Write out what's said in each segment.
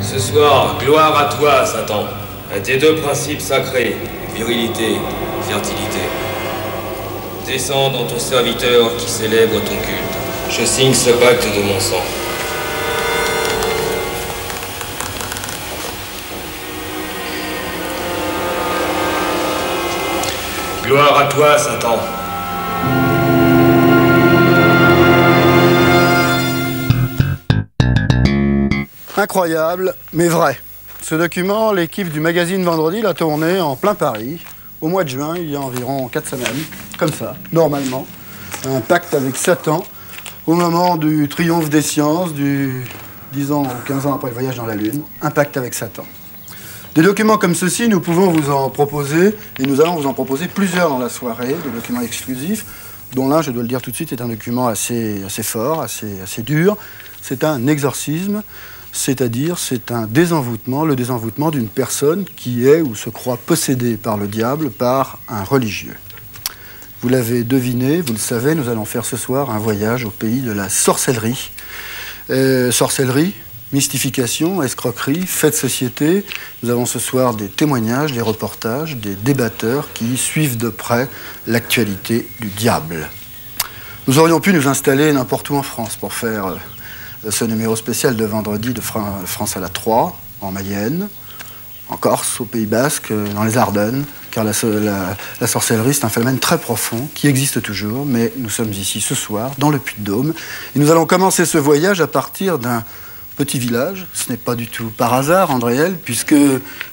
Ce soir, gloire à toi, Satan, à tes deux principes sacrés, virilité, fertilité. Descends dans ton serviteur qui célèbre ton culte. Je signe ce pacte de mon sang. Gloire à toi, Satan. Incroyable, mais vrai. Ce document, l'équipe du magazine Vendredi l'a tourné en plein Paris, au mois de juin, il y a environ 4 semaines, comme ça, normalement. Un pacte avec Satan, au moment du triomphe des sciences, 10 ans ou 15 ans après le voyage dans la Lune, un pacte avec Satan. Des documents comme ceci, nous pouvons vous en proposer, et nous allons vous en proposer plusieurs dans la soirée, des documents exclusifs, dont l'un, je dois le dire tout de suite, est un document assez fort, assez dur. C'est un exorcisme, c'est-à-dire c'est un désenvoûtement, le désenvoûtement d'une personne qui est ou se croit possédée par le diable, par un religieux. Vous l'avez deviné, vous le savez, nous allons faire ce soir un voyage au pays de la sorcellerie. Sorcellerie, mystification, escroquerie, fait de société. Nous avons ce soir des témoignages, des reportages, des débatteurs qui suivent de près l'actualité du diable. Nous aurions pu nous installer n'importe où en France pour faire ce numéro spécial de vendredi de France à la 3, en Mayenne, en Corse, au Pays Basque, dans les Ardennes, car la sorcellerie, c'est un phénomène très profond qui existe toujours, mais nous sommes ici ce soir, dans le Puy-de-Dôme, et nous allons commencer ce voyage à partir d'un petit village. Ce n'est pas du tout par hasard, Andréel, puisque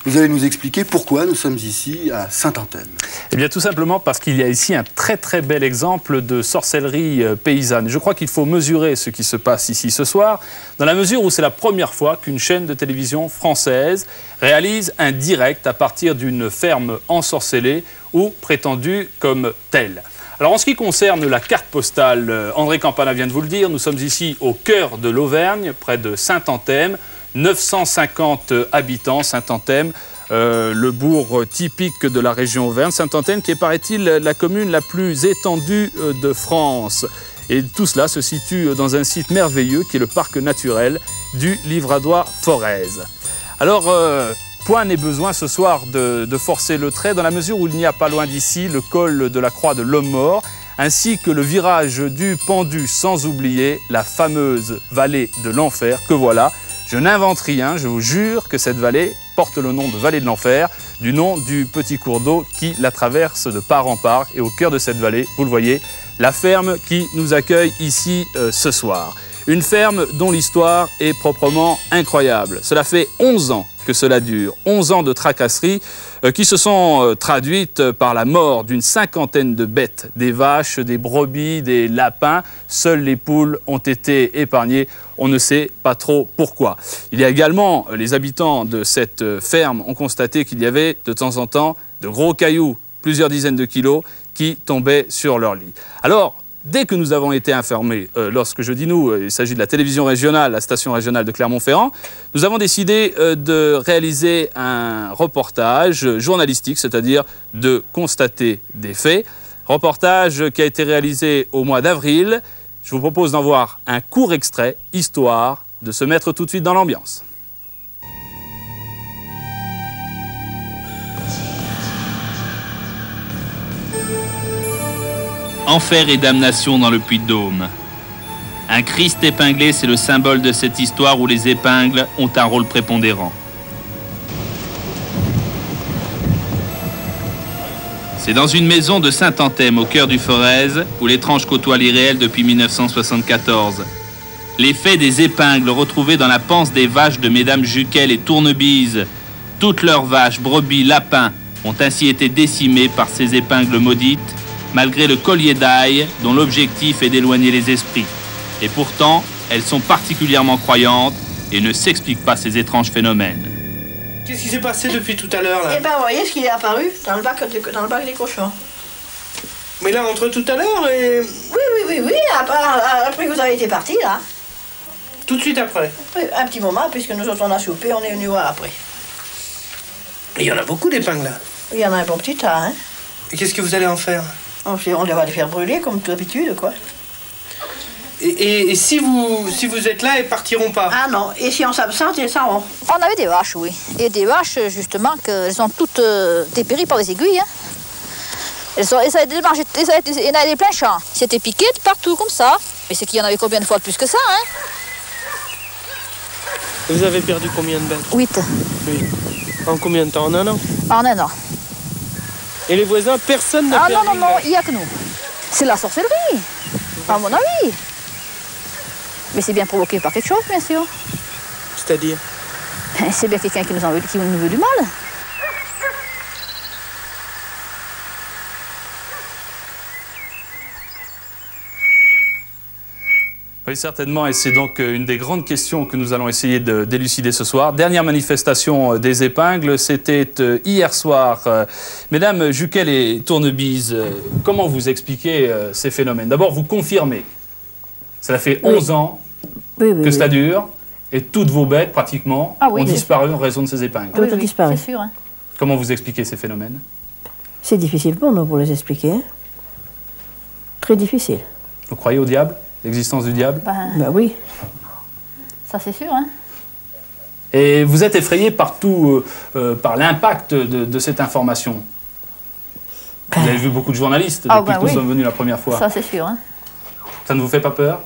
vous allez nous expliquer pourquoi nous sommes ici à Saint-Anthème. Eh bien, tout simplement parce qu'il y a ici un très très bel exemple de sorcellerie paysanne. Je crois qu'il faut mesurer ce qui se passe ici ce soir, dans la mesure où c'est la première fois qu'une chaîne de télévision française réalise un direct à partir d'une ferme ensorcelée ou prétendue comme telle. Alors en ce qui concerne la carte postale, André Campana vient de vous le dire, nous sommes ici au cœur de l'Auvergne, près de Saint-Anthème, 950 habitants, Saint-Anthème, le bourg typique de la région Auvergne, Saint-Anthème qui est, paraît-il, la commune la plus étendue de France. Et tout cela se situe dans un site merveilleux qui est le parc naturel du Livradois-Forez. Alors, point n'est besoin ce soir de forcer le trait, dans la mesure où il n'y a pas loin d'ici le col de la Croix de l'Homme-Mort, ainsi que le virage du Pendu, sans oublier la fameuse vallée de l'Enfer, que voilà. Je n'invente rien, je vous jure que cette vallée porte le nom de vallée de l'Enfer, du nom du petit cours d'eau qui la traverse de part en part. Et au cœur de cette vallée, vous le voyez, la ferme qui nous accueille ici ce soir. Une ferme dont l'histoire est proprement incroyable. Cela fait 11 ans que cela dure, 11 ans de tracasseries qui se sont traduites par la mort d'une cinquantaine de bêtes, des vaches, des brebis, des lapins. Seules les poules ont été épargnées, on ne sait pas trop pourquoi. Il y a également, les habitants de cette ferme ont constaté qu'il y avait de temps en temps de gros cailloux, plusieurs dizaines de kilos, qui tombaient sur leur lit. Alors, dès que nous avons été informés, lorsque je dis nous, il s'agit de la télévision régionale, la station régionale de Clermont-Ferrand, nous avons décidé de réaliser un reportage journalistique, c'est-à-dire de constater des faits. Reportage qui a été réalisé au mois d'avril. Je vous propose d'en voir un court extrait, histoire de se mettre tout de suite dans l'ambiance. Enfer et damnation dans le Puy-de-Dôme. Un Christ épinglé, c'est le symbole de cette histoire où les épingles ont un rôle prépondérant. C'est dans une maison de Saint-Anthème, au cœur du Forez, où l'étrange côtoie l'irréel depuis 1974. L'effet des épingles retrouvées dans la panse des vaches de mesdames Juquel et Tournebise. Toutes leurs vaches, brebis, lapins ont ainsi été décimées par ces épingles maudites, malgré le collier d'ail dont l'objectif est d'éloigner les esprits. Et pourtant, elles sont particulièrement croyantes et ne s'expliquent pas ces étranges phénomènes. Qu'est-ce qui s'est passé depuis tout à l'heure là? Eh ben, vous voyez ce qui est apparu dans le bac des cochons. Mais là, entre tout à l'heure et... Oui, après que vous avez été parti là. Tout de suite après? Un petit moment, puisque nous autres on a soupé, on est venus voir après. Et il y en a beaucoup d'épingles là. Il y en a un bon petit tas, hein. Et qu'est-ce que vous allez en faire? On va les faire brûler comme d'habitude, quoi. Et si vous êtes là, elles partiront pas? Ah non, et si on s'absente, ils s'en vont. On avait des vaches, oui. Et des vaches, justement, qu'elles ont toutes dépéri par les aiguilles. Hein. Il y en avait des pleins champs. C'était piqué de partout, comme ça. Mais c'est qu'il y en avait combien de fois de plus que ça, hein? Vous avez perdu combien de bêtes? 8. Oui. En combien de temps? En un an? En un an. Et les voisins, personne n'a perdu? Ah non, il n'y a que nous. C'est la sorcellerie, à mon avis. Mais c'est bien provoqué par quelque chose, bien sûr. C'est-à-dire? C'est bien quelqu'un qui nous veut du mal. Oui, certainement, et c'est donc une des grandes questions que nous allons essayer d'élucider ce soir. Dernière manifestation des épingles, c'était hier soir. Mesdames Juquel et Tournebise, comment vous expliquez ces phénomènes? D'abord, vous confirmez, cela fait 11 ans que cela dure, et toutes vos bêtes, pratiquement, ont disparu en raison de ces épingles. Toutes ont disparu. C'est sûr. Hein. Comment vous expliquez ces phénomènes? C'est difficile pour nous pour les expliquer. Hein. Très difficile. Vous croyez au diable? L'existence du diable? Ben oui. Ça, c'est sûr. Hein. Et vous êtes effrayé par tout, par l'impact de cette information. Vous avez vu beaucoup de journalistes depuis que nous sommes venus la première fois. Ça, c'est sûr. Hein. Ça ne vous fait pas peur?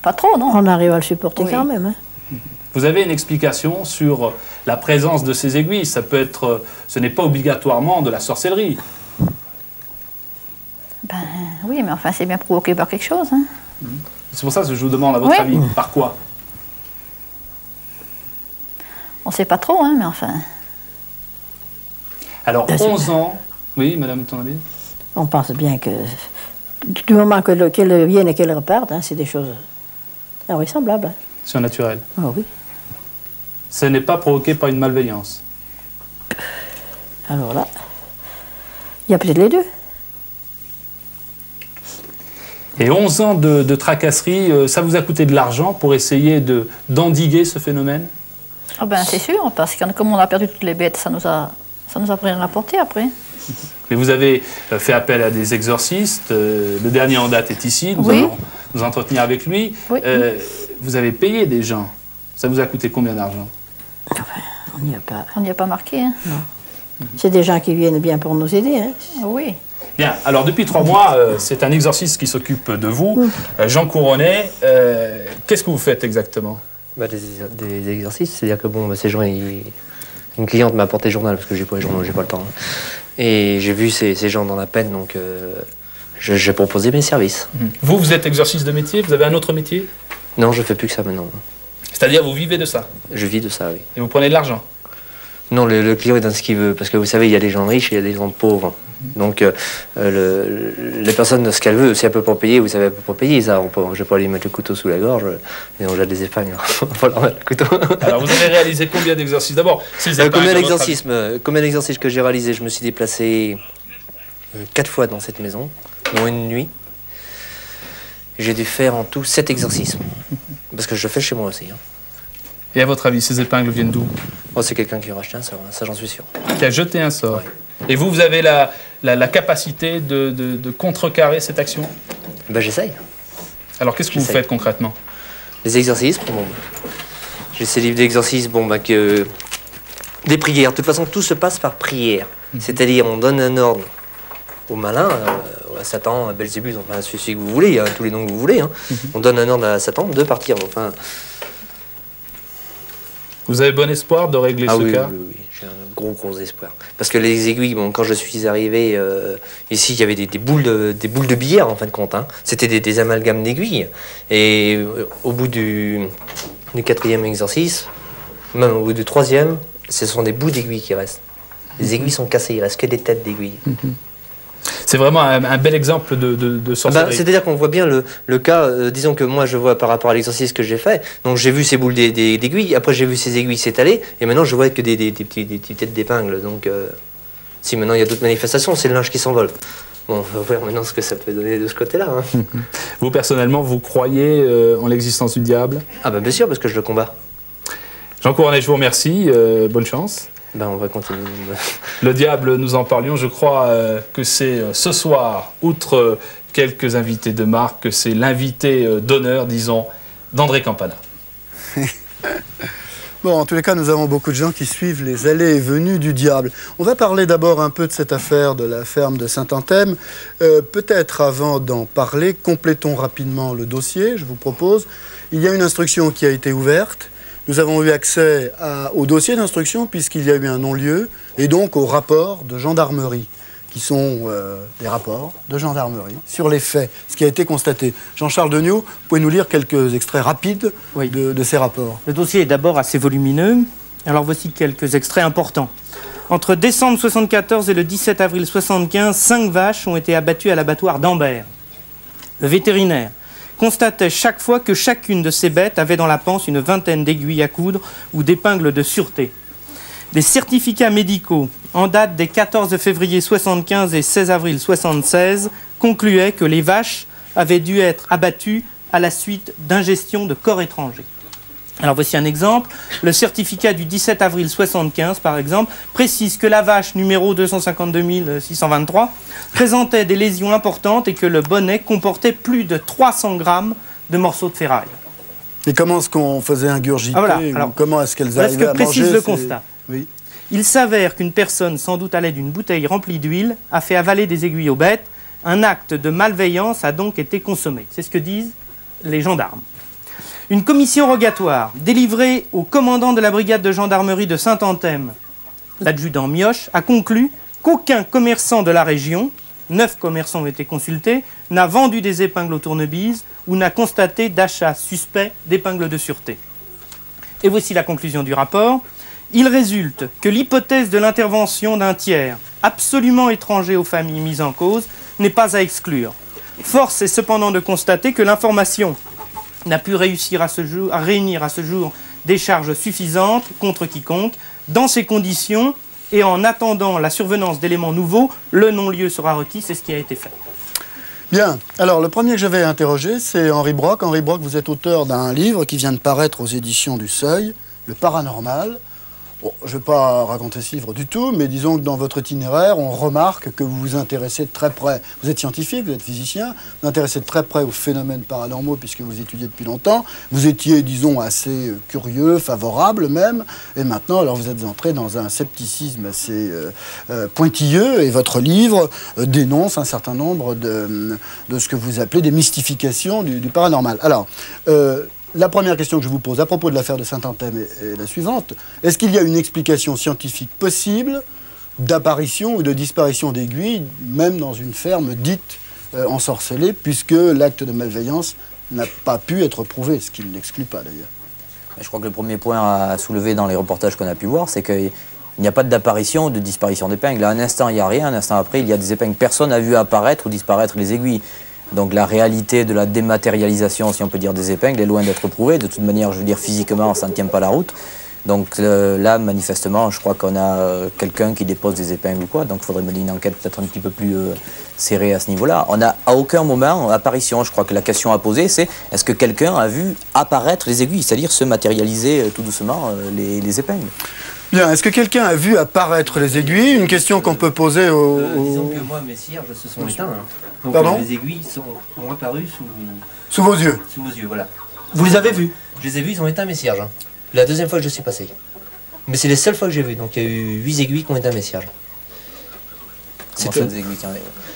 Pas trop, non. On arrive à le supporter quand même. Hein. Vous avez une explication sur la présence de ces aiguilles? Ça peut être, ce n'est pas obligatoirement de la sorcellerie. Ben oui, mais enfin, c'est bien provoqué par quelque chose. Hein. C'est pour ça que je vous demande à votre avis, par quoi? On ne sait pas trop, hein, mais enfin... Alors, 11 ans... Oui, Madame Tournebise? On pense bien que du moment qu'elle vienne et qu'elle reparte, hein, c'est des choses invraisemblables. Surnaturelles? Ah oui. Ce n'est pas provoqué par une malveillance? Alors là, il y a peut-être les deux. Et 11 ans de tracasserie, ça vous a coûté de l'argent pour essayer d'endiguer ce phénomène? Ah ben c'est sûr, parce que comme on a perdu toutes les bêtes, ça nous a rien rapporté après. Mais vous avez fait appel à des exorcistes, le dernier en date est ici, nous allons nous entretenir avec lui. Oui. Vous avez payé des gens, ça vous a coûté combien d'argent? Enfin, on n'y a pas marqué. Hein. Non. C'est des gens qui viennent bien pour nous aider. Hein. Oui. Bien, alors depuis 3 mois, c'est un exorciste qui s'occupe de vous, Jean Couronnet. Qu'est-ce que vous faites exactement? Des exercices, c'est-à-dire que bon, ces gens, une cliente m'a apporté le journal, parce que j'ai pas le temps. Hein. Et j'ai vu ces gens dans la peine, donc j'ai proposé mes services. Vous êtes exorciste de métier? Vous avez un autre métier? Non, je fais plus que ça maintenant. C'est-à-dire vous vivez de ça? Je vis de ça, oui. Et vous prenez de l'argent? Non, le client il donne ce qu'il veut, parce que vous savez, il y a des gens riches et il y a des gens pauvres. Donc, les personnes, ce qu'elles veulent, si elles ne peuvent pas payer, vous savez, elles ne peuvent pas payer. Ça, je ne vais pas lui mettre le couteau sous la gorge, et on jette des épingles. On va pas leur mettre le couteau. Alors, vous avez réalisé combien d'exorcismes? D'abord, combien d'exorcismes que j'ai réalisé? Je me suis déplacé 4 fois dans cette maison, dont une nuit. J'ai dû faire en tout 7 exorcismes. Parce que je le fais chez moi aussi. Hein. Et à votre avis, ces épingles viennent d'où? Oh, c'est quelqu'un qui a racheté un sort, hein, ça j'en suis sûr. Qui a jeté un sort. Ouais. Et vous avez la capacité de contrecarrer cette action? Ben j'essaye. Alors qu'est-ce que vous faites concrètement? Les exorcismes, bon, j'ai ces livres d'exorcisme, des prières. De toute façon, tout se passe par prière. C'est-à-dire, on donne un ordre au malin, à Satan, à Belzébuth, enfin celui que vous voulez, hein, tous les noms que vous voulez. Hein. On donne un ordre à Satan de partir. Enfin. Vous avez bon espoir de régler ce cas? Oui, j'ai un gros espoir. Parce que les aiguilles, bon, quand je suis arrivé ici, il y avait des boules de billard en fin de compte. Hein. C'était des amalgames d'aiguilles. Et au bout du 4e exorcisme, même au bout du 3e, ce sont des bouts d'aiguilles qui restent. Les aiguilles sont cassées, il ne reste que des têtes d'aiguilles. C'est vraiment un bel exemple de sorcellerie. C'est-à-dire qu'on voit bien le cas, disons que moi je vois par rapport à l'exercice que j'ai fait, donc j'ai vu ces boules d'aiguilles, après j'ai vu ces aiguilles s'étaler, et maintenant je vois que des petites têtes d'épingle. Donc si maintenant il y a d'autres manifestations, c'est le linge qui s'envole. Bon, on va voir maintenant ce que ça peut donner de ce côté-là. Hein. Vous personnellement, vous croyez en l'existence du diable? Ah ben bien sûr, parce que je le combats. Jean Couronnet, je vous remercie, bonne chance. Ben, on va continuer. Le diable, nous en parlions, je crois que c'est ce soir, outre quelques invités de marque. C'est l'invité d'honneur, disons, d'André Campana. Bon, en tous les cas, nous avons beaucoup de gens qui suivent les allées et venues du diable. On va parler d'abord un peu de cette affaire de la ferme de Saint-Anthème. Peut-être avant d'en parler, complétons rapidement le dossier, je vous propose. Il y a une instruction qui a été ouverte. Nous avons eu accès au dossier d'instruction puisqu'il y a eu un non-lieu et donc au rapport de gendarmerie, qui sont des rapports de gendarmerie sur les faits, ce qui a été constaté. Jean-Charles Degnaud, pouvez nous lire quelques extraits rapides de ces rapports? Le dossier est d'abord assez volumineux. Alors voici quelques extraits importants. Entre décembre 1974 et le 17 avril 1975, 5 vaches ont été abattues à l'abattoir d'Ambert. Le vétérinaire constatait chaque fois que chacune de ces bêtes avait dans la panse une vingtaine d'aiguilles à coudre ou d'épingles de sûreté. Des certificats médicaux en date des 14 février 1975 et 16 avril 1976 concluaient que les vaches avaient dû être abattues à la suite d'ingestion de corps étrangers. Alors voici un exemple. Le certificat du 17 avril 1975, par exemple, précise que la vache numéro 252 623 présentait des lésions importantes et que le bonnet comportait plus de 300 grammes de morceaux de ferraille. Et comment est-ce qu'on faisait ingurgiter? Alors, comment est-ce qu'elles arrivaient à manger? Précise le constat. Oui. Il s'avère qu'une personne, sans doute à l'aide d'une bouteille remplie d'huile, a fait avaler des aiguilles aux bêtes. Un acte de malveillance a donc été consommé. C'est ce que disent les gendarmes. Une commission rogatoire délivrée au commandant de la brigade de gendarmerie de Saint-Anthème, l'adjudant Mioche, a conclu qu'aucun commerçant de la région, 9 commerçants ont été consultés, n'a vendu des épingles aux tournebises ou n'a constaté d'achat suspect d'épingles de sûreté. Et voici la conclusion du rapport. Il résulte que l'hypothèse de l'intervention d'un tiers absolument étranger aux familles mises en cause n'est pas à exclure. Force est cependant de constater que l'information n'a pu réussir à réunir à ce jour des charges suffisantes contre quiconque. Dans ces conditions, et en attendant la survenance d'éléments nouveaux, le non-lieu sera requis, c'est ce qui a été fait. Bien, alors le premier que j'avais interrogé, c'est Henri Brock. Henri Brock, vous êtes auteur d'un livre qui vient de paraître aux éditions du Seuil, Le Paranormal. Bon, je ne vais pas raconter ce livre du tout, mais disons que dans votre itinéraire, on remarque que vous vous intéressez de très près, vous êtes scientifique, vous êtes physicien, vous vous intéressez de très près aux phénomènes paranormaux puisque vous étudiez depuis longtemps, vous étiez, disons, assez curieux, favorable même, et maintenant, alors vous êtes entré dans un scepticisme assez pointilleux, et votre livre dénonce un certain nombre de ce que vous appelez des mystifications du paranormal. Alors, la première question que je vous pose à propos de l'affaire de Saint-Anthème est la suivante. Est-ce qu'il y a une explication scientifique possible d'apparition ou de disparition d'aiguilles, même dans une ferme dite ensorcelée, puisque l'acte de malveillance n'a pas pu être prouvé, ce qui ne l'exclut pas d'ailleurs? Je crois que le premier point à soulever dans les reportages qu'on a pu voir, c'est qu'il n'y a pas d'apparition ou de disparition d'épingles. À un instant, il n'y a rien, un instant après, il y a des épingles. Personne n'a vu apparaître ou disparaître les aiguilles. Donc la réalité de la dématérialisation, si on peut dire, des épingles est loin d'être prouvée. De toute manière, je veux dire, physiquement, ça ne tient pas la route. Donc là, manifestement, je crois qu'on a quelqu'un qui dépose des épingles ou quoi. Donc il faudrait mener une enquête peut-être un petit peu plus serrée à ce niveau-là. On n'a à aucun moment apparition. Je crois que la question à poser, c'est est-ce que quelqu'un a vu apparaître les aiguilles, c'est-à-dire se matérialiser tout doucement les épingles? Bien, est-ce que quelqu'un a vu apparaître les aiguilles? Une question qu'on peut poser aux... Disons que moi, mes cierges se sont éteints. Donc Pardon? les aiguilles ont apparu sous vos yeux? Sous vos yeux, voilà. Vous les avez vus? Je les ai vus, ils ont éteint mes cierges. La deuxième fois que je suis passé. Mais c'est les seules fois que j'ai vu. Donc il y a eu 8 aiguilles qui ont éteint mes cierges. C'est tout. Des aiguilles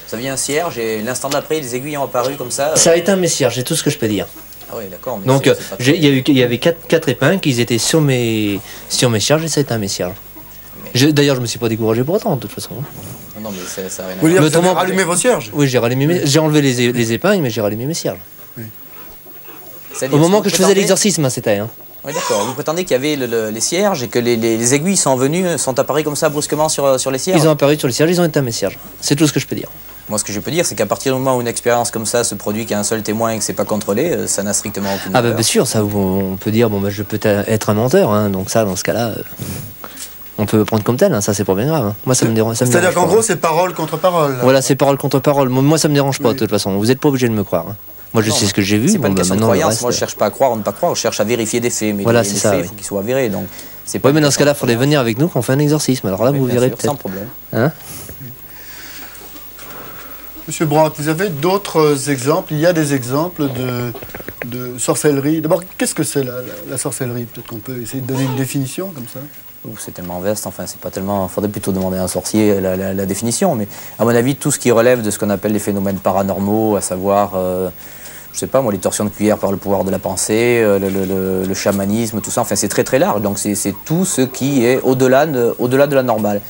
ça vient un cierge et l'instant d'après, les aiguilles ont apparu comme ça. Ça a éteint mes cierges, c'est tout ce que je peux dire. Ah oui, d'accord. Donc il y avait 4 épingles qui étaient sur mes cierges et ça a éteint mes cierges. D'ailleurs, je me suis pas découragé pour autant, de toute façon. Non, mais ça a rien à voir. Vous avez rallumé vos cierges? Oui, j'ai enlevé les épingles, mais j'ai rallumé mes cierges. Oui. Au moment que je faisais l'exorcisme, c'était. Hein. Oui, d'accord. Vous prétendez qu'il y avait les cierges et que les aiguilles sont apparues comme ça brusquement sur les cierges? Ils ont apparu sur les cierges, ils ont éteint mes cierges. C'est tout ce que je peux dire. Moi, ce que je peux dire, c'est qu'à partir du moment où une expérience comme ça se produit, qu'il y a un seul témoin et que c'est pas contrôlé, ça n'a strictement aucune valeur. Ah, bien sûr, ça, on peut dire, bon, je peux être un menteur, hein, donc ça, dans ce cas-là, on peut le prendre comme tel, hein, ça, c'est pas bien grave. Hein. Moi, ça me dérange. C'est-à-dire qu'en gros, c'est parole contre parole. Voilà, c'est parole contre parole. Moi, ça me dérange pas, de toute façon. Vous n'êtes pas obligé de me croire. Hein. Moi, je sais ce que j'ai vu. C'est pas une question de croyance. Moi, je cherche pas à croire ou ne pas croire, je cherche à vérifier des faits. Mais voilà, les faits, il faut qu'ils soient avérés. Donc, oui, mais dans ce cas-là, il faudrait venir avec nous quand on fait un exorcisme. Alors là, vous verrez peut-être. Sans problème. Hein? Monsieur Brandt, vous avez d'autres exemples? Il y a des exemples de sorcellerie. D'abord, qu'est-ce que c'est la sorcellerie? Peut-être qu'on peut essayer de donner une définition comme ça. C'est tellement vaste, enfin c'est pas tellement... Il faudrait plutôt demander à un sorcier la définition, mais à mon avis, tout ce qui relève de ce qu'on appelle les phénomènes paranormaux, à savoir, je sais pas moi, les torsions de cuillère par le pouvoir de la pensée, le chamanisme, tout ça, enfin c'est très très large, donc c'est tout ce qui est au-delà de la normale.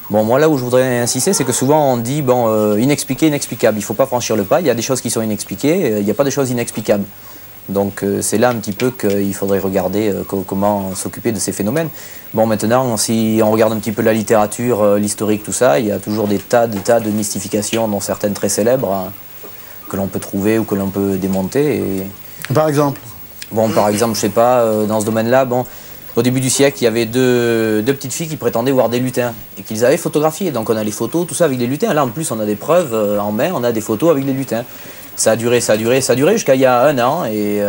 Bon, moi là où je voudrais insister, c'est que souvent on dit, bon, inexpliqué, inexplicable, il ne faut pas franchir le pas, il y a des choses qui sont inexpliquées, il n'y a pas des choses inexplicables. Donc c'est là un petit peu qu'il faudrait regarder comment s'occuper de ces phénomènes. Bon, maintenant, si on regarde un petit peu la littérature, l'historique, tout ça, il y a toujours des tas de mystifications, dont certaines très célèbres, hein, que l'on peut trouver ou que l'on peut démonter. Et... Par exemple? Bon, par exemple, je sais pas, dans ce domaine-là, bon, au début du siècle, il y avait deux petites filles qui prétendaient voir des lutins et qu'ils avaient photographiés. Donc on a les photos, tout ça avec les lutins. Là, en plus, on a des preuves en main, on a des photos avec les lutins. Ça a duré jusqu'à il y a 1 an. Et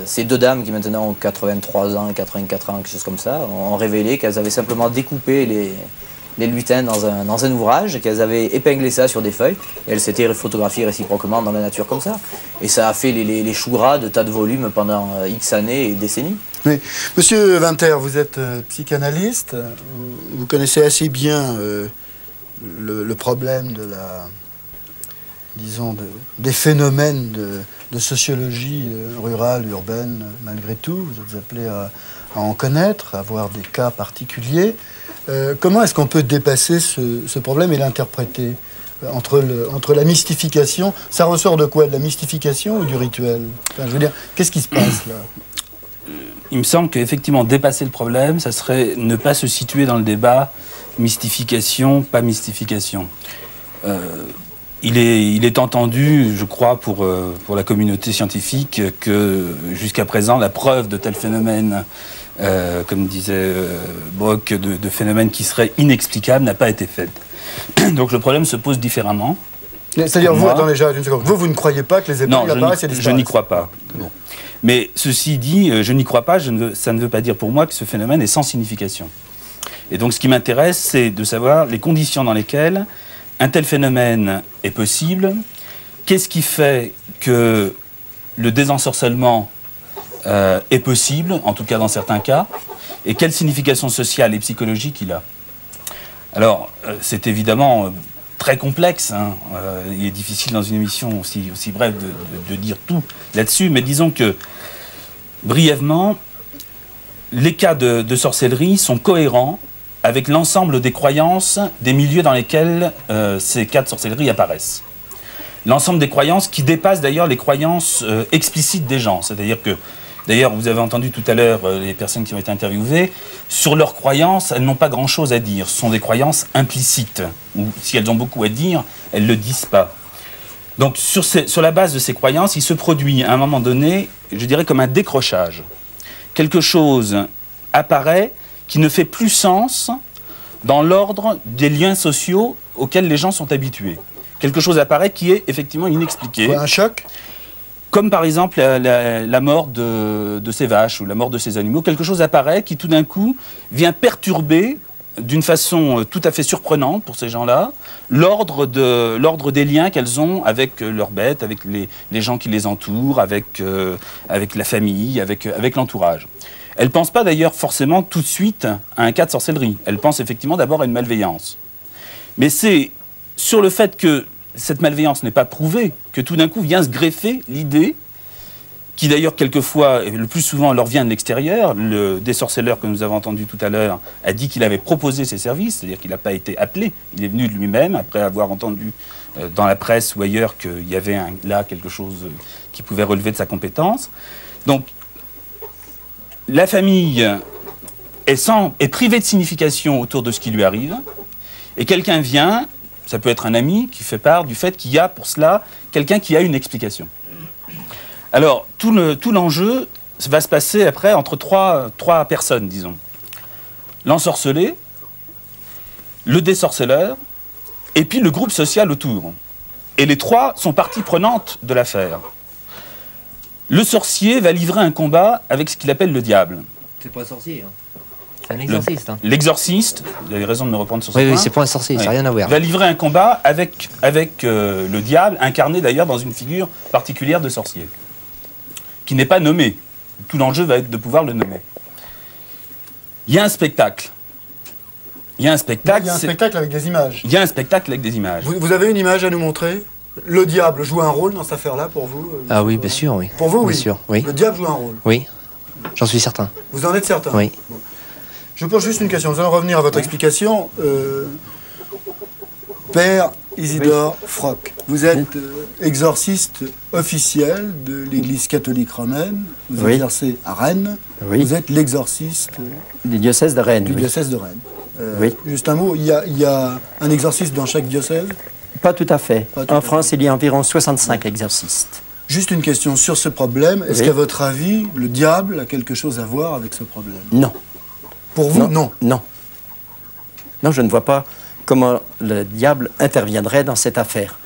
ces deux dames qui maintenant ont 83 ans, 84 ans, quelque chose comme ça, ont révélé qu'elles avaient simplement découpé les lutins dans un ouvrage, qu'elles avaient épinglé ça sur des feuilles, et elles s'étaient photographiées réciproquement dans la nature comme ça. Et ça a fait les choux gras de tas de volumes pendant X années et décennies. Oui. Monsieur Winter, vous êtes psychanalyste, vous connaissez assez bien le problème de des phénomènes de sociologie rurale, urbaine, malgré tout. Vous êtes appelé à en connaître, à voir des cas particuliers. Comment est-ce qu'on peut dépasser ce problème et l'interpréter entre la mystification? Ça ressort de quoi? De la mystification ou du rituel? Enfin, je veux dire, qu'est-ce qui se passe là? Il me semble qu'effectivement, dépasser le problème, ça serait ne pas se situer dans le débat mystification, pas mystification. Il est entendu, je crois, pour la communauté scientifique, que jusqu'à présent, la preuve de tel phénomène, comme disait Brock, de phénomènes qui seraient inexplicables, n'a pas été faite. Donc le problème se pose différemment. C'est-à-dire, vous, attendez déjà une seconde, vous ne croyez pas que les épingles apparaissent et disparaissent? Je n'y crois pas. Bon. Mais ceci dit, je n'y crois pas, ça ne veut pas dire pour moi que ce phénomène est sans signification. Et donc ce qui m'intéresse, c'est de savoir les conditions dans lesquelles un tel phénomène est possible. Qu'est-ce qui fait que le désensorcellement est possible, en tout cas dans certains cas, et quelle signification sociale et psychologique il a? Alors, c'est évidemment très complexe, hein. Il est difficile dans une émission aussi brève de dire tout là-dessus, mais disons que, brièvement, les cas de sorcellerie sont cohérents avec l'ensemble des croyances des milieux dans lesquels ces cas de sorcellerie apparaissent. L'ensemble des croyances qui dépassent d'ailleurs les croyances explicites des gens. C'est-à-dire que, d'ailleurs, vous avez entendu tout à l'heure les personnes qui ont été interviewées, sur leurs croyances, elles n'ont pas grand-chose à dire. Ce sont des croyances implicites, ou si elles ont beaucoup à dire, elles ne le disent pas. Donc sur la base de ces croyances, il se produit à un moment donné, je dirais comme un décrochage. Quelque chose apparaît qui ne fait plus sens dans l'ordre des liens sociaux auxquels les gens sont habitués. Quelque chose apparaît qui est effectivement inexpliqué. Quoi, un choc? Comme par exemple la mort de ces vaches ou la mort de ces animaux. Quelque chose apparaît qui tout d'un coup vient perturber d'une façon tout à fait surprenante pour ces gens-là l'ordre des liens qu'elles ont avec leurs bêtes, avec les gens qui les entourent, avec la famille, avec l'entourage. Elle ne pense pas d'ailleurs forcément tout de suite à un cas de sorcellerie. Elle pense effectivement d'abord à une malveillance. Mais c'est sur le fait que cette malveillance n'est pas prouvée que tout d'un coup vient se greffer l'idée, qui d'ailleurs quelquefois, et le plus souvent, leur vient de l'extérieur. Le désorcelleur que nous avons entendu tout à l'heure a dit qu'il avait proposé ses services, c'est-à-dire qu'il n'a pas été appelé. Il est venu de lui-même, après avoir entendu dans la presse ou ailleurs qu'il y avait là quelque chose qui pouvait relever de sa compétence. Donc, la famille est privée de signification autour de ce qui lui arrive, et quelqu'un vient, ça peut être un ami, qui fait part du fait qu'il y a pour cela quelqu'un qui a une explication. Alors, tout l'enjeu va se passer après entre trois personnes, disons. L'ensorcelé, le désorcelleur, et puis le groupe social autour. Et les trois sont partie prenante de l'affaire. Le sorcier va livrer un combat avec ce qu'il appelle le diable. C'est pas un sorcier, hein. C'est un exorciste. L'exorciste, vous avez raison de me reprendre sur ce point. Oui, c'est pas un sorcier, ça n'a rien à voir. Va livrer un combat avec le diable, incarné d'ailleurs dans une figure particulière de sorcier, qui n'est pas nommé. Tout l'enjeu va être de pouvoir le nommer. Il y a un spectacle. Il y a un spectacle avec des images. Il y a un spectacle avec des images. Vous avez une image à nous montrer? Le diable joue un rôle dans cette affaire-là pour vous? Ah oui, bien sûr, oui. Pour vous, oui. Bien sûr, oui. Le diable joue un rôle? Oui, j'en suis certain. Vous en êtes certain? Oui. Bon. Je pose juste une question. Nous allons revenir à votre explication. Père Isidore Froc, vous êtes exorciste officiel de l'Église catholique romaine. Vous exercez à Rennes. Vous êtes l'exorciste du diocèse de Rennes. Du diocèse de Rennes. Juste un mot, il y a un exorciste dans chaque diocèse? Pas tout à fait. En France, il y a environ 65 exorcistes. Juste une question sur ce problème. Est-ce qu'à votre avis, le diable a quelque chose à voir avec ce problème? Non. Pour vous, non? Non. Non, je ne vois pas comment le diable interviendrait dans cette affaire.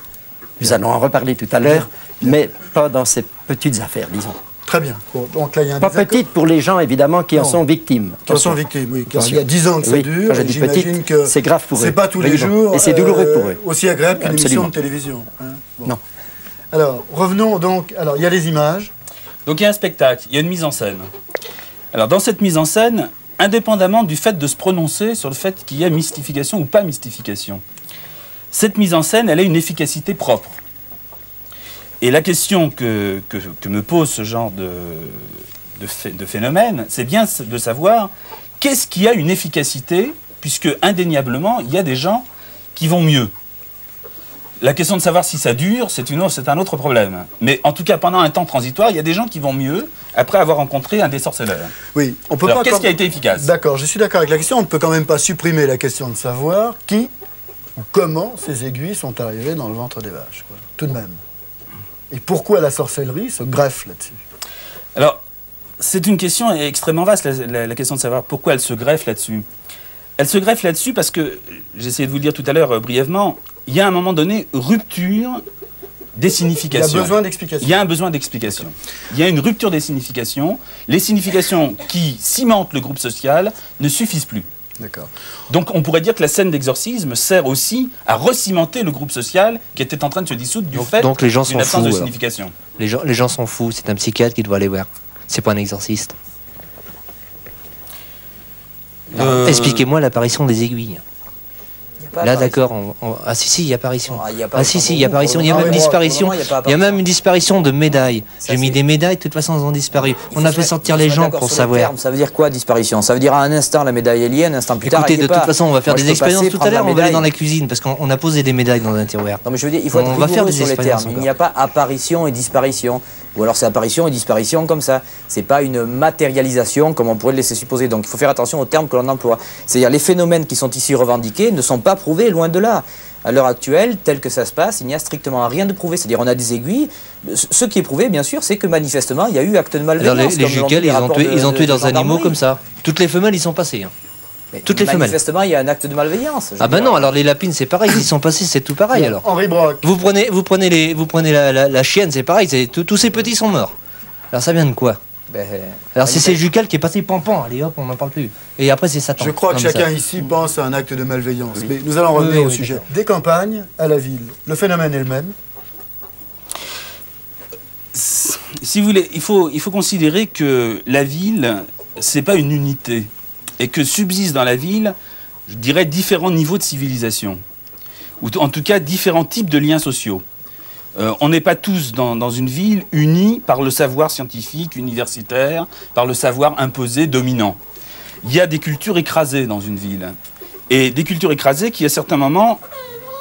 Nous allons en reparler tout à l'heure, mais pas dans ces petites affaires, disons. Très bien. Bon, donc là, il y a un pas petites pour les gens, évidemment, qui en sont victimes. Qui en sont victimes, oui. Car il y a 10 ans que ça dure. Quand je dis petite, que c'est grave pour eux. C'est pas tous les jours. Et c'est douloureux pour eux. Aussi agréable qu'une émission de télévision. Hein. Bon. Non. Alors, revenons donc. Alors, il y a les images. Donc, il y a un spectacle, il y a une mise en scène. Alors, dans cette mise en scène, indépendamment du fait de se prononcer sur le fait qu'il y a mystification ou pas mystification, cette mise en scène, elle a une efficacité propre. Et la question que me pose ce genre de phénomène, c'est bien de savoir qu'est-ce qui a une efficacité, puisque indéniablement, il y a des gens qui vont mieux. La question de savoir si ça dure, c'est un autre problème. Mais en tout cas, pendant un temps transitoire, il y a des gens qui vont mieux après avoir rencontré un des sorceleurs. Oui, on peut Alors, qu'est-ce qui a été efficace? D'accord, je suis d'accord avec la question. On ne peut quand même pas supprimer la question de savoir qui ou comment ces aiguilles sont arrivées dans le ventre des vaches, quoi. Tout de même. Et pourquoi la sorcellerie se greffe là-dessus? Alors, c'est une question extrêmement vaste, la question de savoir pourquoi elle se greffe là-dessus. Elle se greffe là-dessus parce que, j'ai essayé de vous le dire tout à l'heure brièvement, il y a à un moment donné rupture des significations. Il y a besoin d'explications. Il y a un besoin d'explication. Il y a une rupture des significations. Les significations qui cimentent le groupe social ne suffisent plus. D'accord. Donc on pourrait dire que la scène d'exorcisme sert aussi à recimenter le groupe social qui était en train de se dissoudre du fait donc les gens sont d'une absence fous, de alors. signification. Les gens sont fous, c'est un psychiatre qui doit aller voir. C'est pas un exorciste. Expliquez-moi l'apparition des aiguilles. Là, d'accord. Ah si, il y a apparition. Ah si, il y a apparition. Il y a même disparition. Il y a même une disparition de médailles. J'ai mis des médailles, de toute façon, elles ont disparu. On a fait sortir les gens pour savoir. Ça veut dire quoi, disparition? Ça veut dire à un instant, la médaille est liée, un instant plus tard, écoutez, de toute façon, on va faire des expériences tout à l'heure. On va aller dans la la cuisine parce qu'on a posé des médailles dans un tiroir. Non, mais je veux dire, il faut être rigoureux sur les termes. Il n'y a pas apparition et disparition. Ou alors c'est apparition et disparition comme ça. C'est pas une matérialisation comme on pourrait le laisser supposer. Donc il faut faire attention aux termes que l'on emploie. C'est-à-dire les phénomènes qui sont ici revendiqués ne sont pas prouvés, loin de là. À l'heure actuelle, tel que ça se passe, il n'y a strictement rien de prouvé. C'est-à-dire on a des aiguilles. Ce qui est prouvé, bien sûr, c'est que manifestement, il y a eu acte de malveillance. Alors les Juquel, ils ont tué leurs animaux comme ça. Toutes les femelles, ils sont passées. Hein. Toutes les femelles. Manifestement, il y a un acte de malveillance. Ah ben non, alors les lapines, c'est pareil, ils sont passés, c'est tout pareil alors. Henri Brock. Vous prenez la chienne, c'est pareil, tous ces petits sont morts. Alors ça vient de quoi? Alors c'est Jucal qui est passé pampan, allez hop, on n'en parle plus. Et après c'est Satan. Je crois que chacun ici pense à un acte de malveillance. Oui. Mais nous allons revenir au sujet. Des campagnes à la ville, le phénomène est le même. Si vous voulez, il faut considérer que la ville, c'est pas une unité. Et que subsistent dans la ville, je dirais, différents niveaux de civilisation. Ou en tout cas, différents types de liens sociaux. On n'est pas tous dans une ville unis par le savoir scientifique, universitaire, par le savoir imposé, dominant. Il y a des cultures écrasées dans une ville. Et des cultures écrasées qui, à certains moments,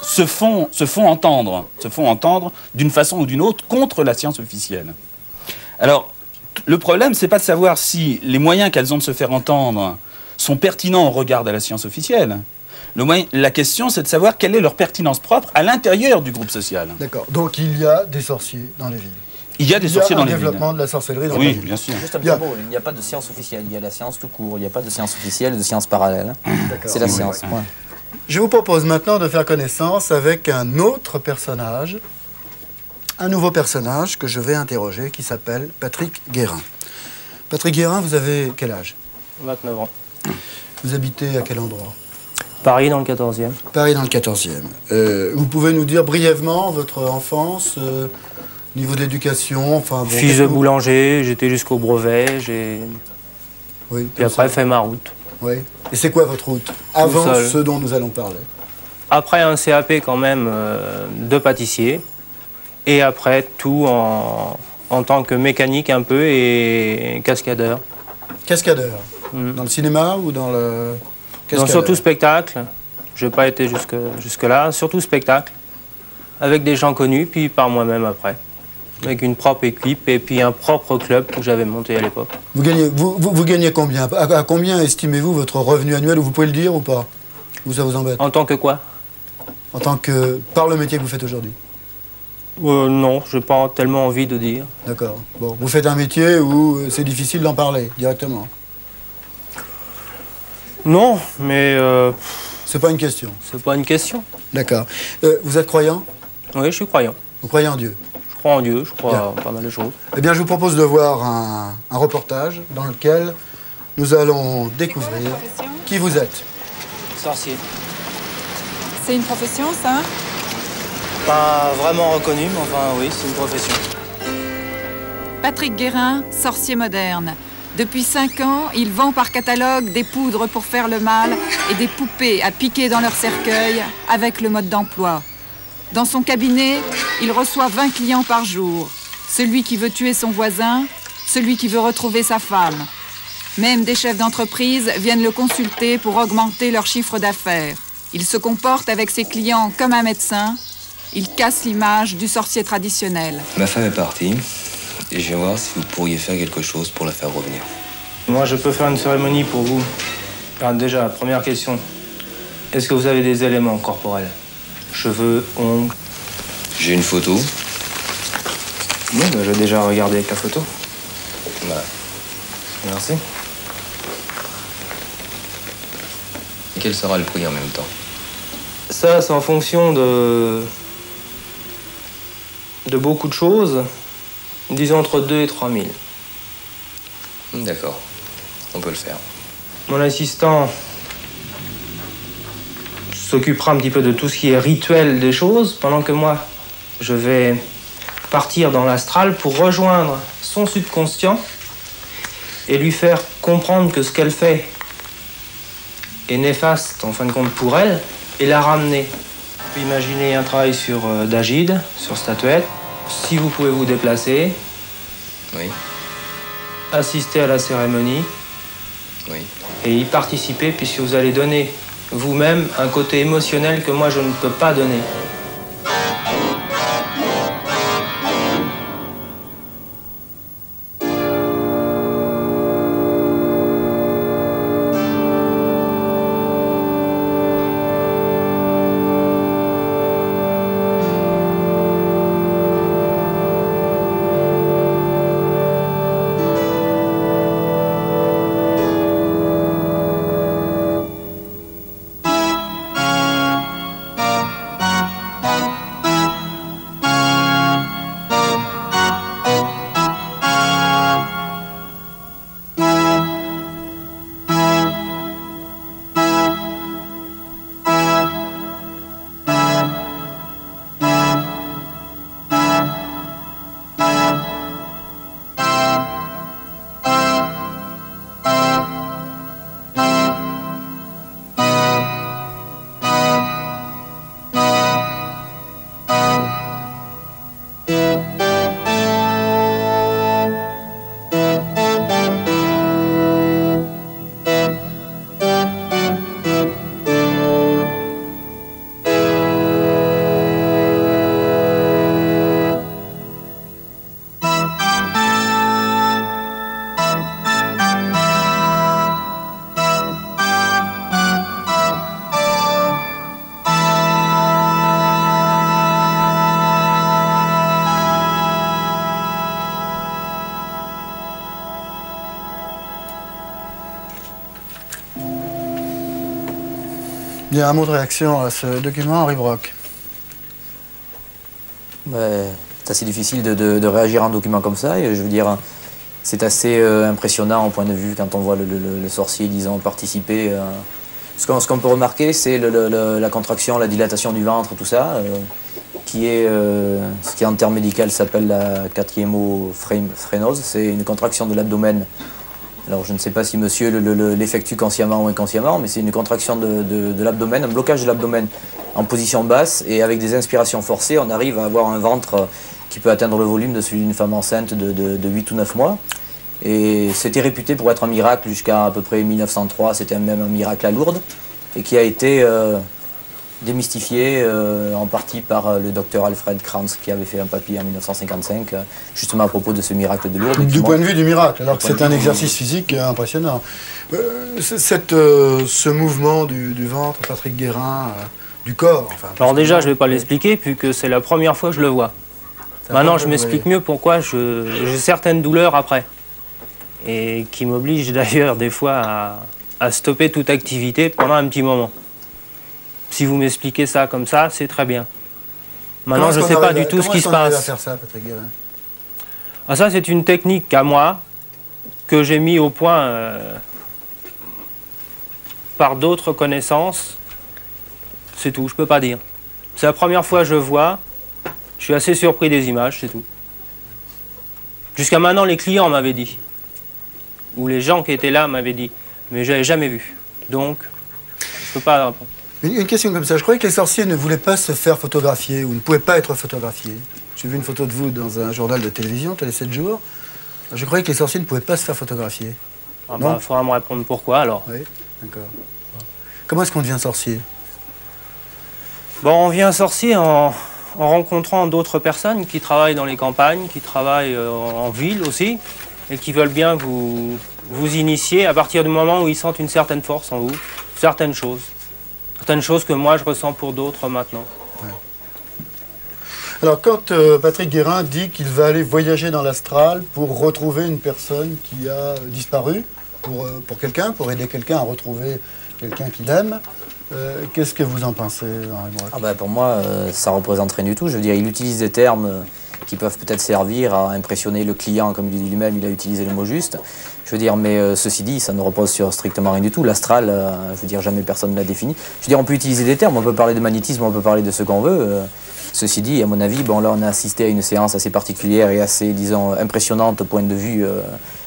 se font entendre d'une façon ou d'une autre contre la science officielle. Alors, le problème, c'est pas de savoir si les moyens qu'elles ont de se faire entendre sont pertinents au regard de la science officielle. La question, c'est de savoir quelle est leur pertinence propre à l'intérieur du groupe social. D'accord. Donc il y a des sorciers dans les villes. Il y a des sorciers dans les villes. Il y a un développement de la sorcellerie dans les villes. Oui, bien sûr. Juste un petit mot, il n'y a pas de science officielle, il y a la science tout court. Il n'y a pas de science officielle, de science parallèle. C'est la science. Ouais. Je vous propose maintenant de faire connaissance avec un autre personnage, un nouveau personnage que je vais interroger qui s'appelle Patrick Guérin. Patrick Guérin, vous avez quel âge? 29 ans. Vous habitez à quel endroit? Paris dans le 14e. Paris dans le 14e. Vous pouvez nous dire brièvement votre enfance, niveau d'éducation, enfin... Bon, Fils de boulanger, j'étais jusqu'au brevet, Oui, puis après fait ma route. Oui. Et c'est quoi votre route? Avant ce dont nous allons parler. Après un CAP quand même de pâtissier. Et après tout en tant que mécanique un peu et cascadeur. Cascadeur? Dans le cinéma ou dans le... Non, surtout spectacle. Je n'ai pas été jusque-là. Surtout spectacle. Avec des gens connus, puis par moi-même après. Avec une propre équipe et puis un propre club que j'avais monté à l'époque. Vous gagnez combien? À combien estimez-vous votre revenu annuel? Vous pouvez le dire ou pas? Ou ça vous embête? En tant que quoi? En tant que... par le métier que vous faites aujourd'hui. Non, je n'ai pas tellement envie de dire. D'accord. Bon, vous faites un métier où c'est difficile d'en parler directement. Non, mais... c'est pas une question. C'est pas une question. D'accord. Vous êtes croyant? Oui, je suis croyant. Vous croyez en Dieu? Je crois en Dieu, je crois pas mal de choses. Eh bien, je vous propose de voir un reportage dans lequel nous allons découvrir qui vous êtes. Sorcier. C'est une profession, ça? Pas vraiment reconnu, mais enfin oui, c'est une profession. Patrick Guérin, sorcier moderne. Depuis 5 ans, il vend par catalogue des poudres pour faire le mal et des poupées à piquer dans leur cercueil avec le mode d'emploi. Dans son cabinet, il reçoit 20 clients par jour. Celui qui veut tuer son voisin, celui qui veut retrouver sa femme. Même des chefs d'entreprise viennent le consulter pour augmenter leur chiffre d'affaires. Il se comporte avec ses clients comme un médecin. Il casse l'image du sorcier traditionnel. Ma femme est partie et je vais voir si vous pourriez faire quelque chose pour la faire revenir. Moi, je peux faire une cérémonie pour vous. Alors déjà, première question. Est-ce que vous avez des éléments corporels? Cheveux, ongles? J'ai une photo. Oui, bah, j'ai déjà regardé avec la photo. Voilà. Merci. Et quel sera le prix en même temps? Ça, c'est en fonction de beaucoup de choses. Disons entre 2 et 3 000. D'accord. On peut le faire. Mon assistant s'occupera un petit peu de tout ce qui est rituel des choses, pendant que moi, je vais partir dans l'astral pour rejoindre son subconscient et lui faire comprendre que ce qu'elle fait est néfaste, en fin de compte, pour elle, et la ramener. Imaginez un travail sur d'agide, sur statuette. Si vous pouvez vous déplacer. Oui. Assister à la cérémonie. Oui. Et y participer, puisque vous allez donner vous-même un côté émotionnel que moi je ne peux pas donner. Il y a un mot de réaction à ce document, Henri Brock. C'est assez difficile de réagir à un document comme ça. Et je veux dire, c'est assez impressionnant au point de vue quand on voit le sorcier, disons, participer. Ce qu'on peut remarquer, c'est la contraction, la dilatation du ventre, tout ça, qui est ce qui en termes médicaux s'appelle la quatriémophrènose. C'est une contraction de l'abdomen. Alors je ne sais pas si monsieur l'effectue consciemment ou inconsciemment, mais c'est une contraction de l'abdomen, un blocage de l'abdomen en position basse, et avec des inspirations forcées, on arrive à avoir un ventre qui peut atteindre le volume de celui d'une femme enceinte de 8 ou 9 mois. Et c'était réputé pour être un miracle jusqu'à peu près 1903, c'était même un miracle à Lourdes, et qui a été démystifié en partie par le docteur Alfred Kranz, qui avait fait un papier en 1955, justement à propos de ce miracle de Lourdes. Du point de vue du miracle, alors que c'est un exercice physique impressionnant. Ce mouvement du ventre, Patrick Guérin, du corps... Enfin, alors déjà, je ne vais pas l'expliquer, puisque c'est la première fois que je le vois. Maintenant, je m'explique mieux pourquoi j'ai certaines douleurs après. Et qui m'obligent d'ailleurs des fois à stopper toute activité pendant un petit moment. Si vous m'expliquez ça comme ça, c'est très bien. Maintenant, je ne sais pas du tout ce qui se passe. À faire ça, Patrick Guérin ? Ah, ça, c'est une technique à moi que j'ai mis au point par d'autres connaissances. C'est tout, je ne peux pas dire. C'est la première fois que je vois. Je suis assez surpris des images, c'est tout. Jusqu'à maintenant, les clients m'avaient dit. Ou les gens qui étaient là m'avaient dit. Mais je n'avais jamais vu. Donc, je ne peux pas répondre. Une question comme ça. Je croyais que les sorciers ne voulaient pas se faire photographier ou ne pouvaient pas être photographiés. J'ai vu une photo de vous dans un journal de télévision, Télé 7 jours. Je croyais que les sorciers ne pouvaient pas se faire photographier. Ah bah, il faudra me répondre pourquoi alors. Oui, d'accord. Comment est-ce qu'on devient sorcier? Bon, on devient sorcier en rencontrant d'autres personnes qui travaillent dans les campagnes, qui travaillent en ville aussi, et qui veulent bien vous initier à partir du moment où ils sentent une certaine force en vous, certaines choses que moi je ressens pour d'autres maintenant. Ouais. Alors quand Patrick Guérin dit qu'il va aller voyager dans l'astral pour retrouver une personne qui a disparu, pour quelqu'un, pour aider quelqu'un à retrouver quelqu'un qu'il aime, qu'est-ce que vous en pensez, Henri Brock ? Pour moi, ça ne représente rien du tout. Je veux dire, il utilise des termes qui peuvent peut-être servir à impressionner le client, comme il dit lui-même, il a utilisé le mot juste. Je veux dire, mais ceci dit, ça ne repose sur strictement rien du tout. L'astral, je veux dire, jamais personne ne l'a défini. Je veux dire, on peut utiliser des termes, on peut parler de magnétisme, on peut parler de ce qu'on veut. Ceci dit, à mon avis, bon, là, on a assisté à une séance assez particulière et assez, disons, impressionnante au point de vue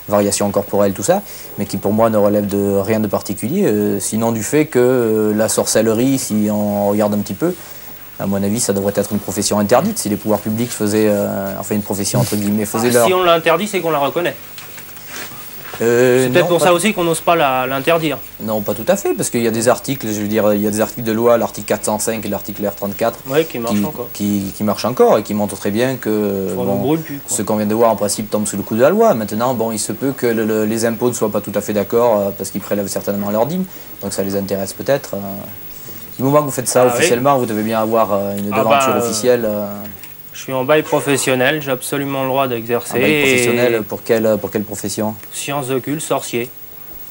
variation corporelle, tout ça, mais qui pour moi ne relève de rien de particulier, sinon du fait que la sorcellerie, si on regarde un petit peu, à mon avis, ça devrait être une profession interdite. Si les pouvoirs publics faisaient, enfin une profession entre guillemets, faisaient leur... Si on l'interdit, c'est qu'on la reconnaît. C'est peut-être pour ça aussi qu'on n'ose pas l'interdire. Non, pas tout à fait, parce qu'il y a des articles, je veux dire, il y a des articles de loi, l'article 405 et l'article R34, qui marchent encore et qui montrent très bien que ce qu'on vient de voir en principe tombe sous le coup de la loi. Maintenant, bon, il se peut que les impôts ne soient pas tout à fait d'accord parce qu'ils prélèvent certainement leur dîme, donc ça les intéresse peut-être. Du moment que vous faites ça officiellement, vous devez bien avoir une devanture officielle. Je suis en bail professionnel, j'ai absolument le droit d'exercer. En bail professionnel, pour quelle profession? Sciences occultes, sorcier.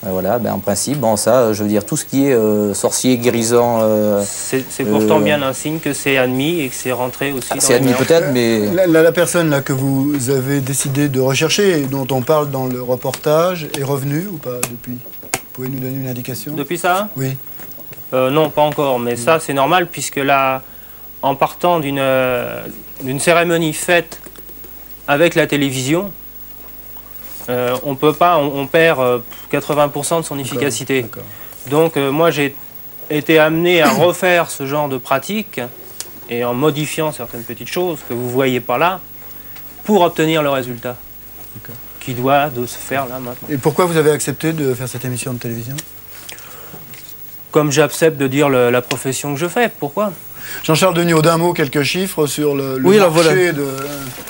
Et voilà, en principe, bon, ça, je veux dire, tout ce qui est sorcier, guérison... c'est pourtant bien un signe que c'est admis et que c'est rentré aussi dans c'est admis peut-être, mais... La personne là, que vous avez décidé de rechercher et dont on parle dans le reportage est revenue ou pas depuis? Pouvez nous donner une indication? Depuis ça? Oui. Non, pas encore, mais ça c'est normal puisque là, en partant d'une cérémonie faite avec la télévision, on peut pas, on perd 80% de son efficacité. Donc moi j'ai été amené à refaire ce genre de pratique et en modifiant certaines petites choses que vous voyez pas là pour obtenir le résultat qui doit se faire là maintenant. Et pourquoi vous avez accepté de faire cette émission de télévision? Comme j'accepte de dire la profession que je fais, pourquoi? Jean-Charles Deniau, d'un mot, quelques chiffres sur le marché de...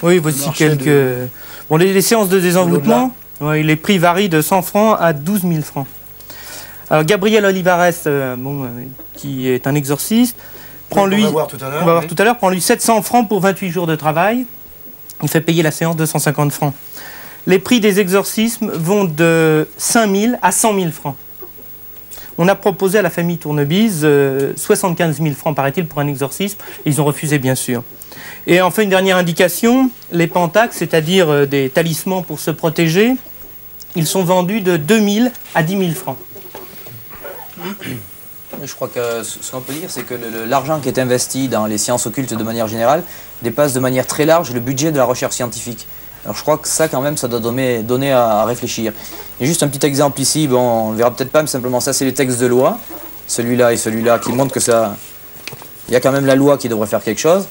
Oui, voici quelques... Bon, les séances de désenvoûtement, les prix varient de 100 francs à 12 000 francs. Alors, Gabriel Olivares, qui est un exorciste, prend lui... On va voir tout à l'heure, prend lui 700 francs pour 28 jours de travail. Il fait payer la séance de 150 francs. Les prix des exorcismes vont de 5 000 à 100 000 francs. On a proposé à la famille Tournebise 75 000 francs, paraît-il, pour un exorcisme. Ils ont refusé, bien sûr. Et enfin, une dernière indication, les pentaques, c'est-à-dire des talismans pour se protéger, ils sont vendus de 2000 à 10 000 francs. Je crois que ce qu'on peut dire, c'est que l'argent qui est investi dans les sciences occultes de manière générale dépasse de manière très large le budget de la recherche scientifique. Alors je crois que ça, quand même, ça doit donner à réfléchir. Et juste un petit exemple ici, bon, on ne verra peut-être pas, mais simplement ça, c'est les textes de loi, celui-là et celui-là, qui montrent que ça... Il y a quand même la loi qui devrait faire quelque chose.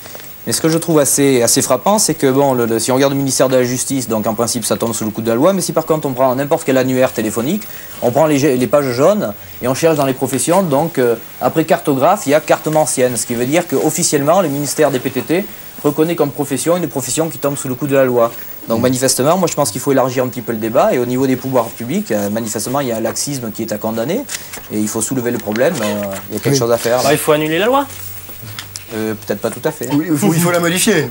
Mais ce que je trouve assez frappant, c'est que bon, si on regarde le ministère de la Justice, donc en principe ça tombe sous le coup de la loi, mais si par contre on prend n'importe quel annuaire téléphonique, on prend les pages jaunes et on cherche dans les professions, donc après cartographe, il y a cartomancienne, ce qui veut dire qu'officiellement le ministère des PTT reconnaît comme profession une profession qui tombe sous le coup de la loi. Donc manifestement, moi je pense qu'il faut élargir un petit peu le débat, et au niveau des pouvoirs publics, manifestement il y a un laxisme qui est à condamner, et il faut soulever le problème, il y a quelque chose à faire. Alors, il faut annuler la loi. Peut-être pas tout à fait. Oui, il faut la modifier.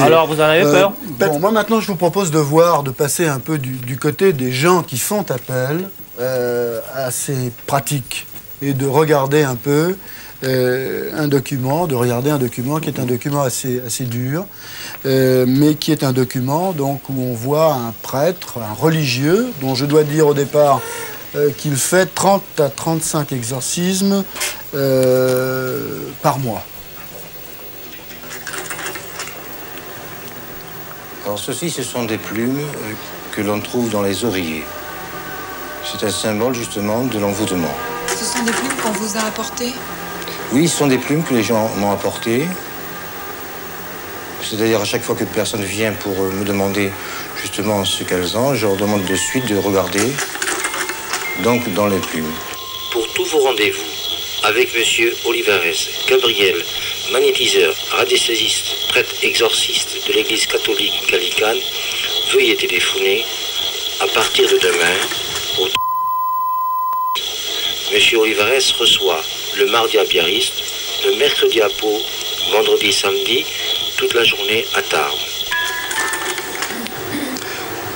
Alors, vous en avez peur? Bon, moi maintenant, je vous propose de passer un peu du côté des gens qui font appel à ces pratiques et de regarder un peu un document qui est un document assez dur, mais qui est un document donc, où on voit un prêtre, un religieux, dont je dois dire au départ qu'il fait 30 à 35 exorcismes par mois. Alors ceci, ce sont des plumes que l'on trouve dans les oreillers. C'est un symbole justement de l'envoûtement. Ce sont des plumes qu'on vous a apportées? Oui, ce sont des plumes que les gens m'ont apportées. C'est-à-dire à chaque fois qu'une personne vient pour me demander justement ce qu'elles ont, je leur demande de suite de regarder donc dans les plumes. Pour tous vos rendez-vous avec Monsieur Olivares Gabriel, magnétiseur, radiesthésiste, prêtre exorciste de l'église catholique gallicane, veuillez téléphoner à partir de demain au... Monsieur Olivares reçoit le mardi à Biarritz, le mercredi à Pau, vendredi, samedi, toute la journée à Tarbes.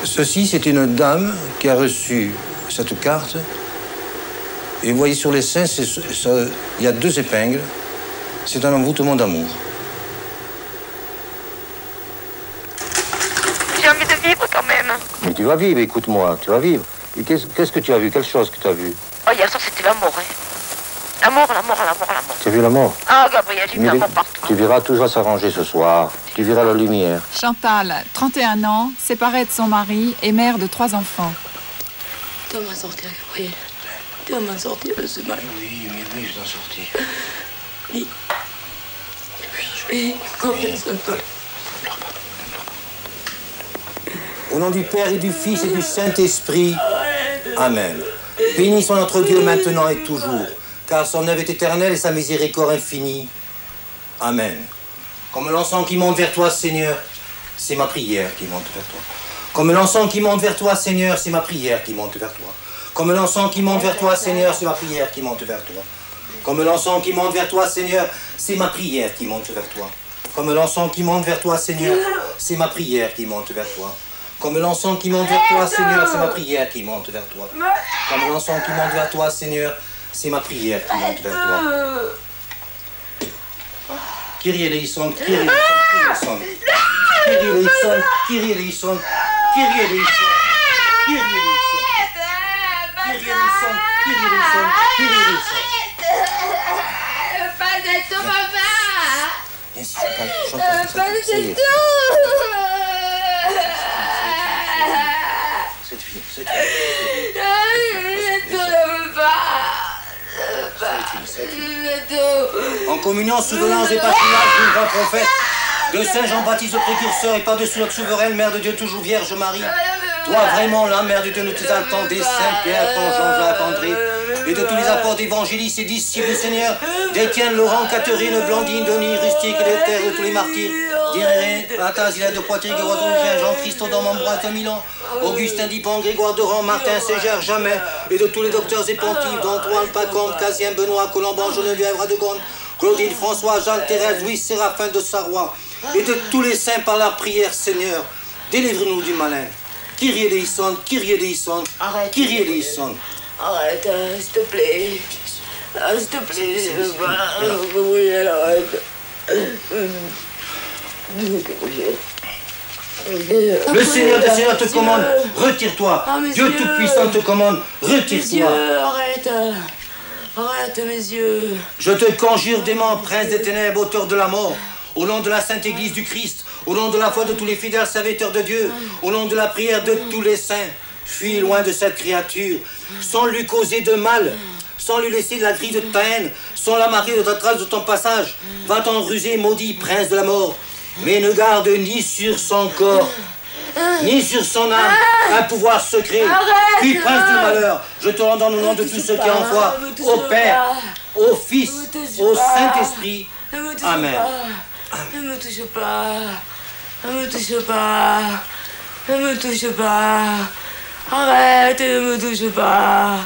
Ceci, c'est une dame qui a reçu cette carte. Et vous voyez sur les seins, il y a 2 épingles. C'est un envoûtement d'amour. J'ai envie de vivre quand même. Mais tu vas vivre, écoute-moi, tu vas vivre. Et qu'est-ce que tu as vu? Quelle chose que tu as vu? Oh, hier soir, c'était l'amour, hein. L'amour. Tu as vu l'amour? Ah, Gabriel, j'ai vu l'amour partout. Tu verras, tout va s'arranger ce soir. Tu verras la lumière. Chantal, 31 ans, séparée de son mari et mère de 3 enfants. Tu vas m'en sortir, Gabriel. Tu vas m'en sortir de ce mal. Oui, je vais t'en sortir. Oui. Oui, Au nom du Père et du Fils et du Saint-Esprit, Amen. Béni soit notre Dieu maintenant et toujours, car son œuvre est éternelle et sa miséricorde infinie. Amen. Comme l'encens qui monte vers toi, Seigneur, c'est ma prière qui monte vers toi. Comme l'encens qui monte vers toi, Seigneur, c'est ma prière qui monte vers toi. Comme l'encens qui monte vers toi, Seigneur, c'est ma prière qui monte vers toi. Comme l'encens qui monte vers toi, Seigneur, c'est ma prière qui monte vers toi. Comme l'encens qui monte vers toi, Seigneur, c'est ma prière qui monte vers toi. Comme l'encens qui monte vers toi, Seigneur, c'est ma prière qui monte vers toi. Comme l'encens qui monte vers toi, Seigneur, c'est ma prière qui monte vers toi. Kyrie eleison, Kyrie eleison, Kyrie eleison, Kyrie eleison, Kyrie eleison, Kyrie eleison. Pas de tout, papa. Bien sûr, Chantal, Pas de tout. C'est fini. Je ne veux pas. En communion sous l'ange des patrinages du grand prophète, de Saint Jean-Baptiste le précurseur et par-dessus notre souveraine Mère de Dieu, toujours Vierge Marie, toi vraiment la Mère de Dieu, nous t'exaltons des Saints Pierre, Paul, Jean-Jacques, André, et de tous les apôtres évangélistes et disciples du Seigneur, d'Étienne, Laurent, Catherine, Blandine, Denis, Rustique, Léther, de tous les martyrs, d'Irène, Athasilade de Poitiers, Guérodolien, Jean-Christo d'Ambroise de Milan, Augustin d'Hippon, Grégoire de Rome, Martin, Ségère, Jamais, et de tous les docteurs et pontifes, d'Antoine, Pacôme, Casien, Benoît, Colomban, Geneviève, Radegonde, Claudine, François, Jeanne, Thérèse, Louis, Séraphin de Savoie, et de tous les saints par la prière, Seigneur, délivre-nous du malin. Kyrie eleison, Kyrie eleison, Kyrie eleison. Arrête, s'il te plaît. S'il te plaît, je veux pas. Oui, arrête. Le Seigneur des Seigneurs te commande, retire-toi. Dieu Tout-Puissant te commande, retire-toi. Arrête. Arrête mes yeux. Je te conjure, démon, prince des ténèbres, auteur de la mort, au nom de la Sainte Église du Christ, au nom de la foi de tous les fidèles serviteurs de Dieu, au nom de la prière de tous les saints, fuis loin de cette créature, sans lui causer de mal, sans lui laisser la grille de ta haine, sans l'amarrer de ta trace de ton passage. Va-t'en ruser, maudit prince de la mort, mais ne garde ni sur son corps, ni sur son âme un pouvoir secret. Puis prince du malheur, je te rends dans le nom de tous ceux qui en foi, au Père, au Fils, au Saint-Esprit. Amen. Ne me touche pas. Ne me touche pas. Ne me touche pas. Arrête, ne me touche pas.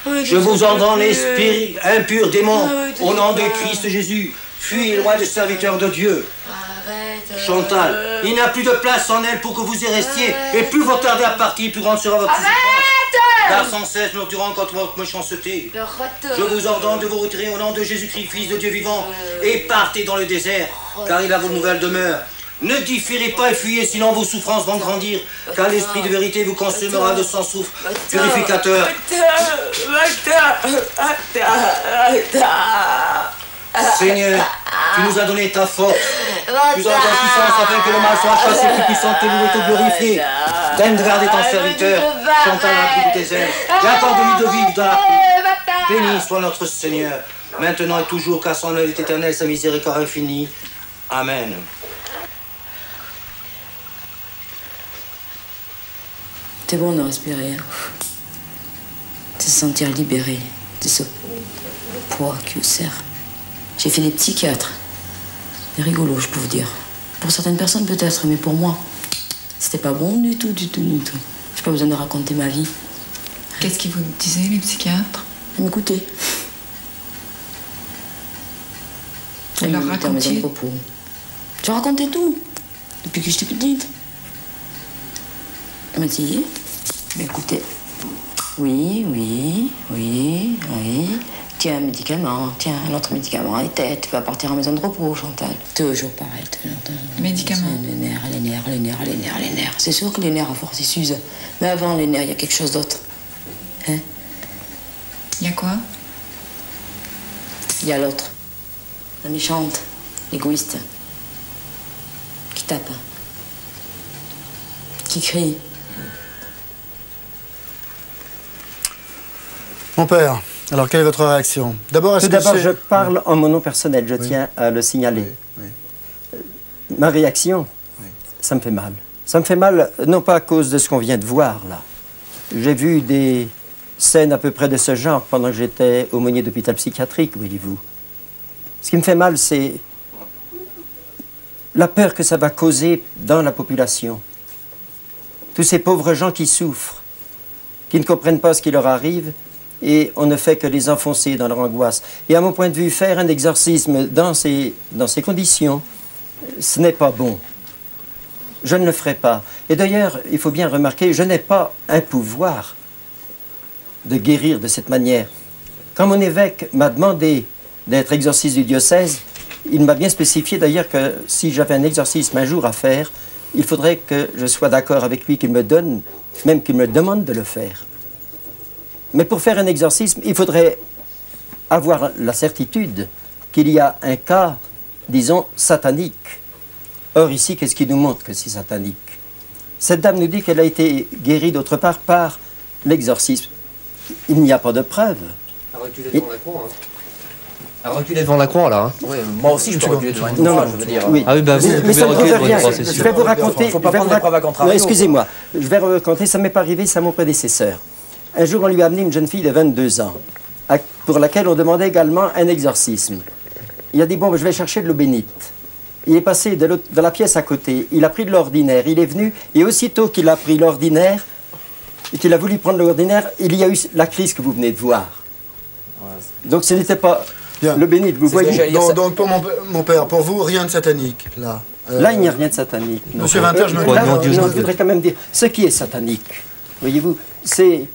Je vous ordonne, l'esprit impur, démon, au nom de Christ Jésus, fuis loin des serviteurs de Dieu. Chantal, il n'y a plus de place en elle pour que vous y restiez, et plus vous tardez à partir, plus grande sera votre souffrance. Car sans cesse nous durons contre votre méchanceté. Je vous ordonne de vous retirer au nom de Jésus-Christ, Fils de Dieu vivant, et partez dans le désert, car il a vos nouvelles demeures. Ne différez pas et fuyez, sinon vos souffrances vont grandir, car l'esprit de vérité vous consumera de son souffle purificateur. Seigneur, tu nous as donné ta force, tu nous as donné ta puissance afin que le mal soit chassé, que tu puisses te louer et te glorifier. Donne de garder ton serviteur, Chantal à la de tes ailes, et accorde-lui de vivre dans la paix. Béni soit notre Seigneur, maintenant et toujours, car son œuvre est éternelle, sa miséricorde infinie. Amen. C'est bon de respirer, hein. De se sentir libéré de ce poids qui vous serre. J'ai fait des psychiatres. C'est rigolo, je peux vous dire. Pour certaines personnes peut-être, mais pour moi, c'était pas bon du tout, du tout, du tout. J'ai pas besoin de raconter ma vie. Qu'est-ce qu'ils vous disaient, les psychiatres? Ils m'écoutaient. Ils leur racontaient? Je racontais tout, depuis que j'étais petite. Elle m'a dit, écoutez, oui. Tiens, un médicament, tiens, un autre médicament, et tête, tu vas partir en maison de repos, Chantal. Toujours pareil. Médicaments. Les nerfs. C'est sûr que les nerfs, à force, ils s'usent. Mais avant les nerfs, il y a quelque chose d'autre. Hein? Il y a quoi? Il y a l'autre. La méchante, l'égoïste. Qui tape. Qui crie. Mon père, alors quelle est votre réaction? D'abord, tout d'abord, je parle en mon nom personnel, je tiens à le signaler. Ma réaction, ça me fait mal. Ça me fait mal, non pas à cause de ce qu'on vient de voir, là. J'ai vu des scènes à peu près de ce genre pendant que j'étais aumônier d'hôpital psychiatrique, voyez-vous. Ce qui me fait mal, c'est la peur que ça va causer dans la population. Tous ces pauvres gens qui souffrent, qui ne comprennent pas ce qui leur arrive, et on ne fait que les enfoncer dans leur angoisse. Et à mon point de vue, faire un exorcisme dans ces conditions, ce n'est pas bon. Je ne le ferai pas. Et d'ailleurs, il faut bien remarquer, je n'ai pas un pouvoir de guérir de cette manière. Quand mon évêque m'a demandé d'être exorciste du diocèse, il m'a bien spécifié d'ailleurs que si j'avais un exorcisme un jour à faire, il faudrait que je sois d'accord avec lui, qu'il me donne, même qu'il me demande de le faire. Mais pour faire un exorcisme, il faudrait avoir la certitude qu'il y a un cas, disons, satanique. Or ici, qu'est-ce qui nous montre que c'est satanique? Cette dame nous dit qu'elle a été guérie d'autre part par l'exorcisme. Il n'y a pas de preuve. À reculer devant la croix, hein. À reculer devant la croix, là. Hein. Oui, moi aussi, je peux reculer devant une croix, je veux dire. Oui. Ah oui, bah vous pouvez reculer devant une croix, c'est sûr. Je vais vous raconter... Il faut pas prendre des preuves à contrario. Excusez-moi, je vais vous raconter, ça ne m'est pas arrivé, c'est à mon prédécesseur. Un jour, on lui a amené une jeune fille de 22 ans, pour laquelle on demandait également un exorcisme. Il a dit, bon, je vais chercher de l'eau bénite. Il est passé de la pièce à côté, il a pris de l'ordinaire, il est venu, et aussitôt qu'il a pris l'ordinaire, et qu'il a voulu prendre l'ordinaire, il y a eu la crise que vous venez de voir. Ouais. Donc ce n'était pas le bénite, vous voyez. Donc pour mon père, pour vous, rien de satanique, là. Là, il n'y a rien de satanique. Monsieur Winter, je me dis. Je voudrais quand même dire, ce qui est satanique, voyez-vous, c'est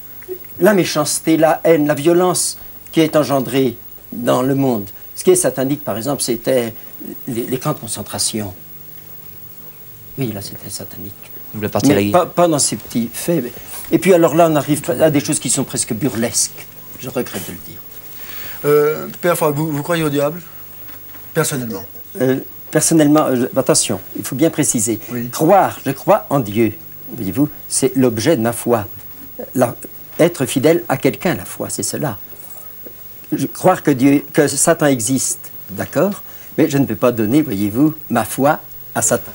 la méchanceté, la haine, la violence qui est engendrée dans le monde. Ce qui est satanique, par exemple, c'était les camps de concentration. Oui, là, c'était satanique. La partie Mais pas dans ces petits faits. Et puis alors là, on arrive à des choses qui sont presque burlesques. Je regrette de le dire. Père Franck, vous croyez au diable? Personnellement? Personnellement, attention, il faut bien préciser. Oui. Croire, je crois en Dieu, voyez-vous, c'est l'objet de ma foi. Être fidèle à quelqu'un, la foi, c'est cela. Croire que Satan existe, d'accord, mais je ne peux pas donner, voyez-vous, ma foi à Satan.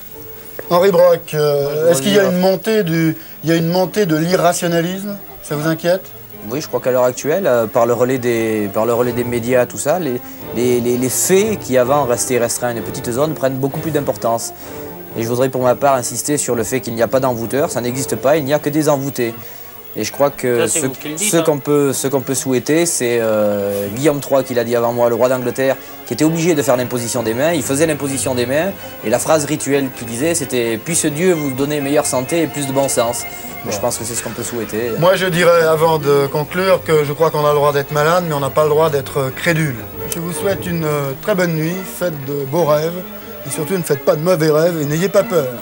Henri Brock, est-ce qu'il y a une montée de l'irrationalisme? Ça vous inquiète? Oui, je crois qu'à l'heure actuelle, par le relais des médias, tout ça, les faits qui avant restaient restreints à une petite zone prennent beaucoup plus d'importance. Et je voudrais pour ma part insister sur le fait qu'il n'y a pas d'envoûteur, ça n'existe pas, il n'y a que des envoûtés. Et je crois que ce qu'on peut souhaiter, c'est Guillaume III qui l'a dit avant moi, le roi d'Angleterre, qui était obligé de faire l'imposition des mains. Il faisait l'imposition des mains et la phrase rituelle qu'il disait, c'était « Puisse Dieu vous donner meilleure santé et plus de bon sens ». Je pense que c'est ce qu'on peut souhaiter. Moi, je dirais, avant de conclure, que je crois qu'on a le droit d'être malade, mais on n'a pas le droit d'être crédule. Je vous souhaite une très bonne nuit, faites de beaux rêves, et surtout ne faites pas de mauvais rêves et n'ayez pas peur.